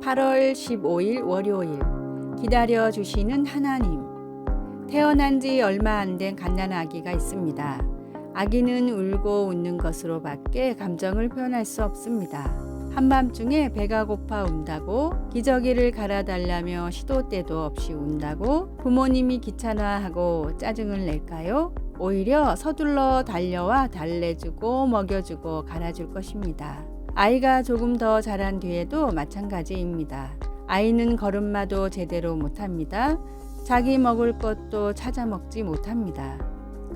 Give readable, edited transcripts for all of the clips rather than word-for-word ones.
8월 15일 월요일 기다려주시는 하나님. 태어난 지 얼마 안 된 갓난아기가 있습니다. 아기는 울고 웃는 것으로 밖에 감정을 표현할 수 없습니다. 한밤중에 배가 고파 운다고, 기저귀를 갈아달라며 시도 때도 없이 운다고 부모님이 귀찮아하고 짜증을 낼까요? 오히려 서둘러 달려와 달래주고 먹여주고 갈아줄 것입니다. 아이가 조금 더 자란 뒤에도 마찬가지입니다. 아이는 걸음마도 제대로 못합니다. 자기 먹을 것도 찾아 먹지 못합니다.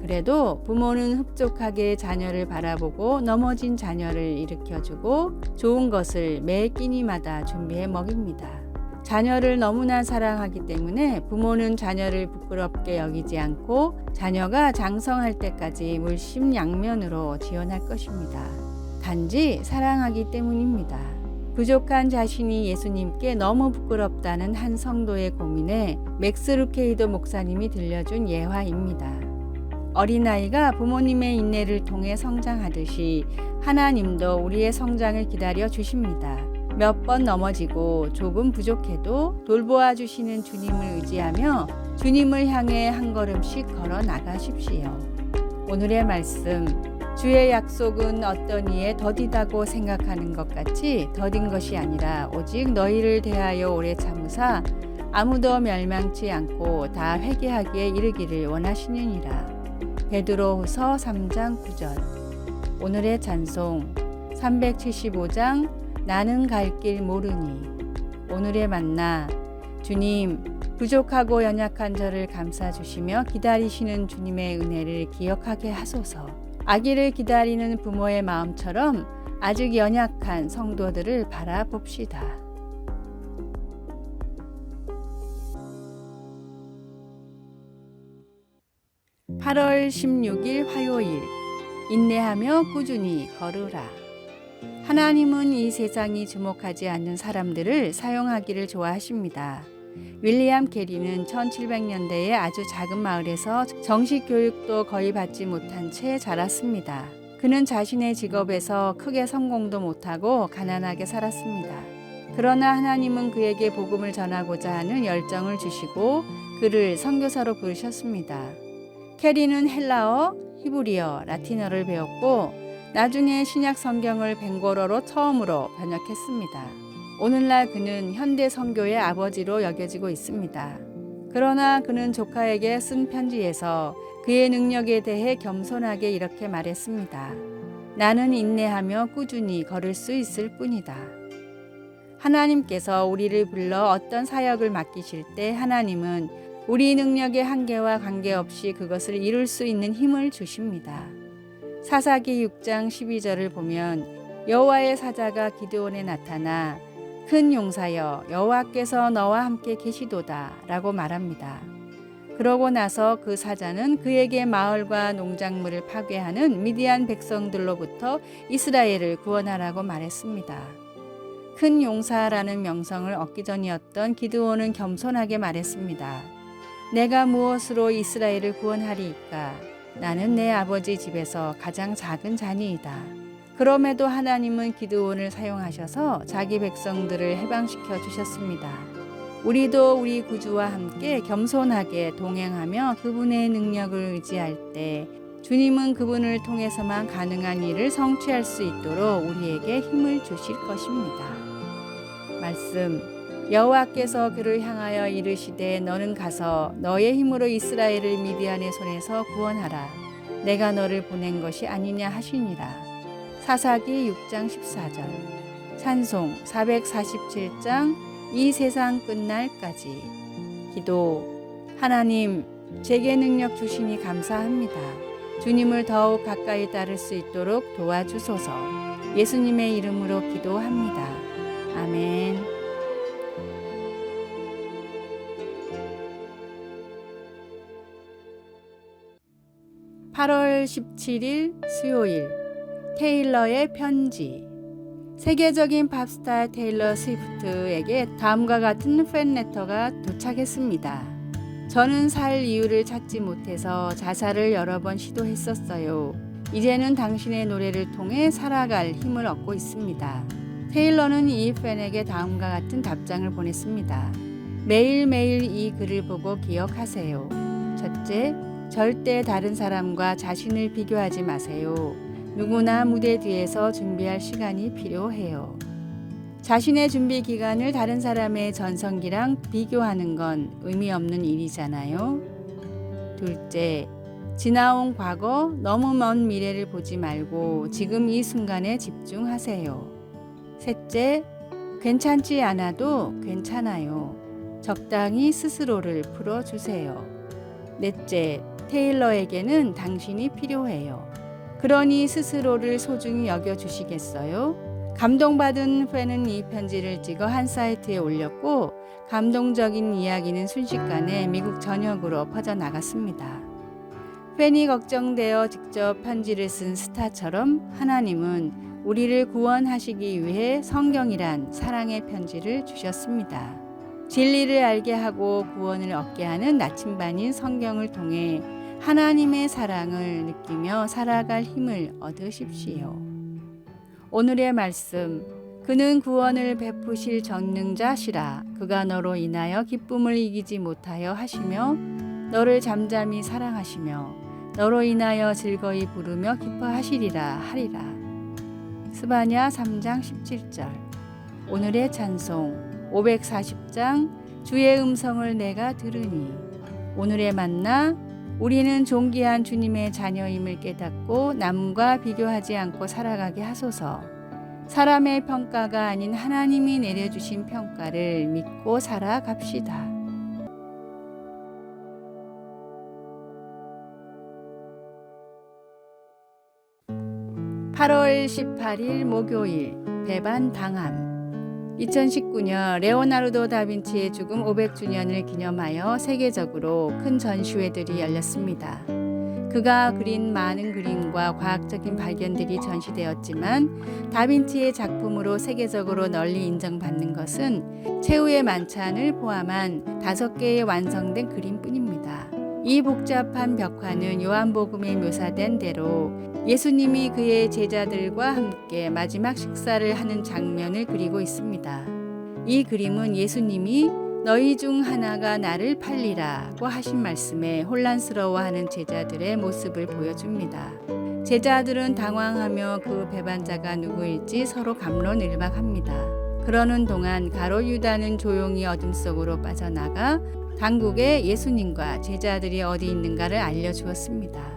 그래도 부모는 흡족하게 자녀를 바라보고 넘어진 자녀를 일으켜주고 좋은 것을 매 끼니마다 준비해 먹입니다. 자녀를 너무나 사랑하기 때문에 부모는 자녀를 부끄럽게 여기지 않고 자녀가 장성할 때까지 물심양면으로 지원할 것입니다. 단지 사랑하기 때문입니다. 부족한 자신이 예수님께 너무 부끄럽다는 한 성도의 고민에 맥스 루케이도 목사님이 들려준 예화입니다. 어린아이가 부모님의 인내를 통해 성장하듯이 하나님도 우리의 성장을 기다려 주십니다. 몇 번 넘어지고 조금 부족해도 돌보아 주시는 주님을 의지하며 주님을 향해 한 걸음씩 걸어 나가십시오. 오늘의 말씀, 주의 약속은 어떤 이에 더디다고 생각하는 것 같이 더딘 것이 아니라 오직 너희를 대하여 오래 참으사 아무도 멸망치 않고 다 회개하기에 이르기를 원하시느니라. 베드로후서 3장 9절. 오늘의 찬송 375장 나는 갈 길 모르니. 오늘의 만나, 주님, 부족하고 연약한 저를 감싸주시며 기다리시는 주님의 은혜를 기억하게 하소서. 아기를 기다리는 부모의 마음처럼 아직 연약한 성도들을 바라봅시다. (8월 16일) 화요일. 인내하며 꾸준히 걸으라. 하나님은 이 세상이 주목하지 않는 사람들을 사용하기를 좋아하십니다. 윌리엄 캐리는 1700년대에 아주 작은 마을에서 정식 교육도 거의 받지 못한 채 자랐습니다. 그는 자신의 직업에서 크게 성공도 못하고 가난하게 살았습니다. 그러나 하나님은 그에게 복음을 전하고자 하는 열정을 주시고 그를 선교사로 부르셨습니다. 캐리는 헬라어, 히브리어, 라틴어를 배웠고 나중에 신약 성경을 벵고로로 처음으로 번역했습니다. 오늘날 그는 현대 선교의 아버지로 여겨지고 있습니다. 그러나 그는 조카에게 쓴 편지에서 그의 능력에 대해 겸손하게 이렇게 말했습니다. 나는 인내하며 꾸준히 걸을 수 있을 뿐이다. 하나님께서 우리를 불러 어떤 사역을 맡기실 때 하나님은 우리 능력의 한계와 관계없이 그것을 이룰 수 있는 힘을 주십니다. 사사기 6장 12절을 보면 여호와의 사자가 기드온에 나타나 큰 용사여 여호와께서 너와 함께 계시도다 라고 말합니다. 그러고 나서 그 사자는 그에게 마을과 농작물을 파괴하는 미디안 백성들로부터 이스라엘을 구원하라고 말했습니다. 큰 용사라는 명성을 얻기 전이었던 기드온은 겸손하게 말했습니다. 내가 무엇으로 이스라엘을 구원하리이까? 나는 내 아버지 집에서 가장 작은 자니이다. 그럼에도 하나님은 기드온을 사용하셔서 자기 백성들을 해방시켜 주셨습니다. 우리도 우리 구주와 함께 겸손하게 동행하며 그분의 능력을 의지할 때 주님은 그분을 통해서만 가능한 일을 성취할 수 있도록 우리에게 힘을 주실 것입니다. 말씀, 여호와께서 그를 향하여 이르시되 너는 가서 너의 힘으로 이스라엘을 미디안의 손에서 구원하라. 내가 너를 보낸 것이 아니냐 하시니라. 사사기 6장 14절. 찬송 447장 이 세상 끝날까지. 기도. 하나님, 제게 능력 주시니 감사합니다. 주님을 더욱 가까이 따를 수 있도록 도와주소서. 예수님의 이름으로 기도합니다. 아멘. 8월 17일 수요일. 테일러의 편지. 세계적인 팝스타 테일러 스위프트에게 다음과 같은 팬레터가 도착했습니다. 저는 살 이유를 찾지 못해서 자살을 여러 번 시도했었어요. 이제는 당신의 노래를 통해 살아갈 힘을 얻고 있습니다. 테일러는 이 팬에게 다음과 같은 답장을 보냈습니다. 매일매일 이 글을 보고 기억하세요. 첫째, 절대 다른 사람과 자신을 비교하지 마세요. 누구나 무대 뒤에서 준비할 시간이 필요해요. 자신의 준비 기간을 다른 사람의 전성기랑 비교하는 건 의미 없는 일이잖아요. 둘째, 지나온 과거, 너무 먼 미래를 보지 말고 지금 이 순간에 집중하세요. 셋째, 괜찮지 않아도 괜찮아요. 적당히 스스로를 풀어주세요. 넷째, 테일러에게는 당신이 필요해요. 그러니 스스로를 소중히 여겨주시겠어요? 감동받은 팬은 이 편지를 찍어 한 사이트에 올렸고 감동적인 이야기는 순식간에 미국 전역으로 퍼져나갔습니다. 팬이 걱정되어 직접 편지를 쓴 스타처럼 하나님은 우리를 구원하시기 위해 성경이란 사랑의 편지를 주셨습니다. 진리를 알게 하고 구원을 얻게 하는 나침반인 성경을 통해 하나님의 사랑을 느끼며 살아갈 힘을 얻으십시오. 오늘의 말씀, 그는 구원을 베푸실 전능자시라. 그가 너로 인하여 기쁨을 이기지 못하여 하시며 너를 잠잠히 사랑하시며 너로 인하여 즐거이 부르며 기뻐하시리라 하리라. 스바냐 3장 17절. 오늘의 찬송 540장 주의 음성을 내가 들으니. 오늘의 만나, 우리는 존귀한 주님의 자녀임을 깨닫고 남과 비교하지 않고 살아가게 하소서. 사람의 평가가 아닌 하나님이 내려주신 평가를 믿고 살아갑시다. 8월 18일 목요일 배반 당함. 2019년 레오나르도 다빈치의 죽음 500주년을 기념하여 세계적으로 큰 전시회들이 열렸습니다. 그가 그린 많은 그림과 과학적인 발견들이 전시되었지만 다빈치의 작품으로 세계적으로 널리 인정받는 것은 최후의 만찬을 포함한 5개의 완성된 그림뿐입니다. 이 복잡한 벽화는 요한복음에 묘사된 대로 예수님이 그의 제자들과 함께 마지막 식사를 하는 장면을 그리고 있습니다. 이 그림은 예수님이 너희 중 하나가 나를 팔리라고 하신 말씀에 혼란스러워하는 제자들의 모습을 보여줍니다. 제자들은 당황하며 그 배반자가 누구일지 서로 갑론을박합니다. 그러는 동안 가롯 유다는 조용히 어둠 속으로 빠져나가 당국에 예수님과 제자들이 어디 있는가를 알려주었습니다.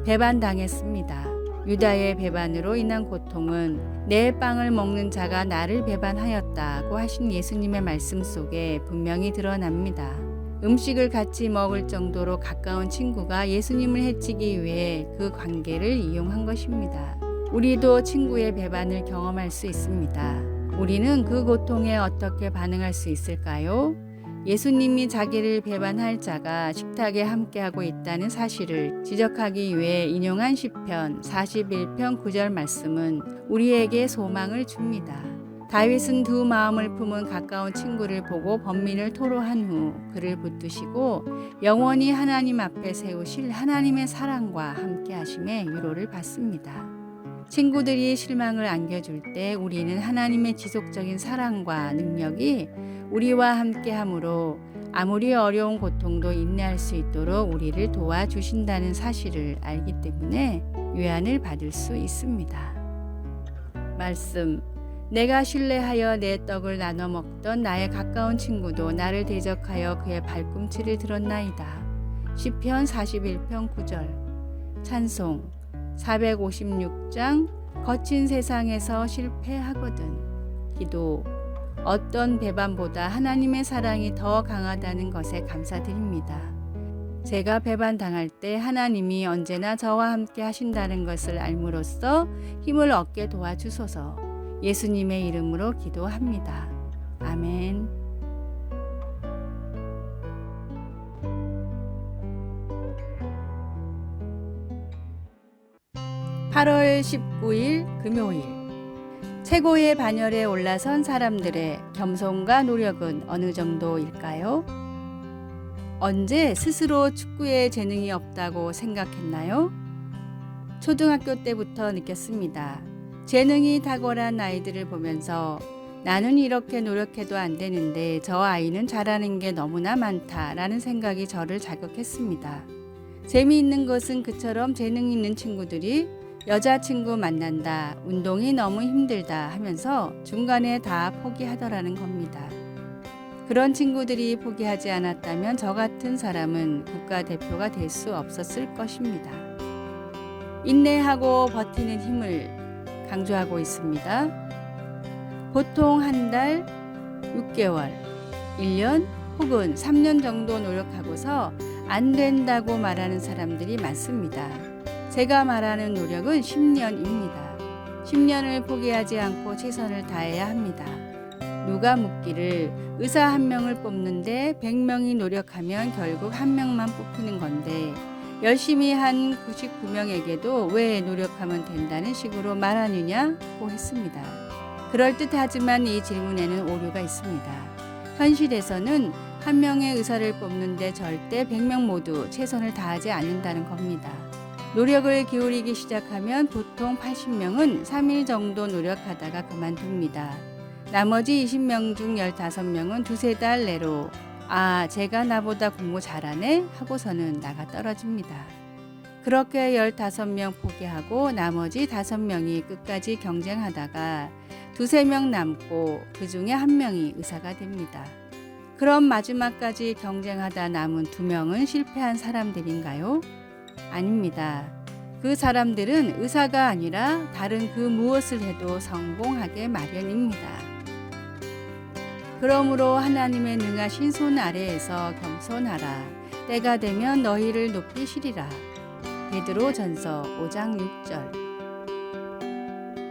배반당했습니다. 유다의 배반으로 인한 고통은 내 빵을 먹는 자가 나를 배반하였다고 하신 예수님의 말씀 속에 분명히 드러납니다. 음식을 같이 먹을 정도로 가까운 친구가 예수님을 해치기 위해 그 관계를 이용한 것입니다. 우리도 친구의 배반을 경험할 수 있습니다. 우리는 그 고통에 어떻게 반응할 수 있을까요? 예수님이 자기를 배반할 자가 식탁에 함께하고 있다는 사실을 지적하기 위해 인용한 시편 41편 9절 말씀은 우리에게 소망을 줍니다. 다윗은 두 마음을 품은 가까운 친구를 보고 번민을 토로한 후 그를 붙드시고 영원히 하나님 앞에 세우실 하나님의 사랑과 함께하심에 위로를 받습니다. 친구들이 실망을 안겨줄 때 우리는 하나님의 지속적인 사랑과 능력이 우리와 함께함으로 아무리 어려운 고통도 인내할 수 있도록 우리를 도와주신다는 사실을 알기 때문에 위안을 받을 수 있습니다. 말씀, 내가 신뢰하여 내 떡을 나눠 먹던 나의 가까운 친구도 나를 대적하여 그의 발꿈치를 들었나이다. 시편 41편 9절. 찬송 456장 거친 세상에서 실패하거든. 기도, 어떤 배반보다 하나님의 사랑이 더 강하다는 것에 감사드립니다. 제가 배반당할 때 하나님이 언제나 저와 함께 하신다는 것을 알므로써 힘을 얻게 도와주소서. 예수님의 이름으로 기도합니다. 아멘. 8월 19일 금요일. 최고의 반열에 올라선 사람들의 겸손과 노력은 어느 정도일까요? 언제 스스로 축구에 재능이 없다고 생각했나요? 초등학교 때부터 느꼈습니다. 재능이 탁월한 아이들을 보면서 나는 이렇게 노력해도 안 되는데 저 아이는 잘하는 게 너무나 많다라는 생각이 저를 자극했습니다. 재미있는 것은 그처럼 재능 있는 친구들이 여자친구 만난다, 운동이 너무 힘들다 하면서 중간에 다 포기하더라는 겁니다. 그런 친구들이 포기하지 않았다면 저 같은 사람은 국가대표가 될 수 없었을 것입니다. 인내하고 버티는 힘을 강조하고 있습니다. 보통 한 달, 6개월, 1년 혹은 3년 정도 노력하고서 안 된다고 말하는 사람들이 많습니다. 제가 말하는 노력은 10년입니다. 10년을 포기하지 않고 최선을 다해야 합니다. 누가 묻기를 의사 한 명을 뽑는데 100명이 노력하면 결국 한 명만 뽑히는 건데 열심히 한 99명에게도 왜 노력하면 된다는 식으로 말하느냐고 했습니다. 그럴듯하지만 이 질문에는 오류가 있습니다. 현실에서는 한 명의 의사를 뽑는데 절대 100명 모두 최선을 다하지 않는다는 겁니다. 노력을 기울이기 시작하면 보통 80명은 3일 정도 노력하다가 그만둡니다. 나머지 20명 중 15명은 두세 달 내로 제가 나보다 공부 잘하네 하고서는 나가 떨어집니다. 그렇게 15명 포기하고 나머지 5명이 끝까지 경쟁하다가 두세 명 남고 그 중에 한 명이 의사가 됩니다. 그럼 마지막까지 경쟁하다 남은 2명은 실패한 사람들인가요? 아닙니다. 그 사람들은 의사가 아니라 다른 그 무엇을 해도 성공하게 마련입니다. 그러므로 하나님의 능하신 손 아래에서 겸손하라. 때가 되면 너희를 높이시리라. 베드로전서 5장 6절.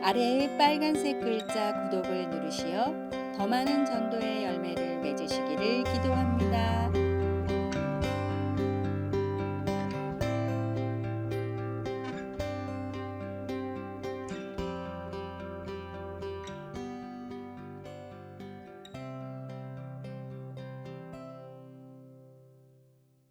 아래의 빨간색 글자 구독을 누르시어 더 많은 전도의 열매를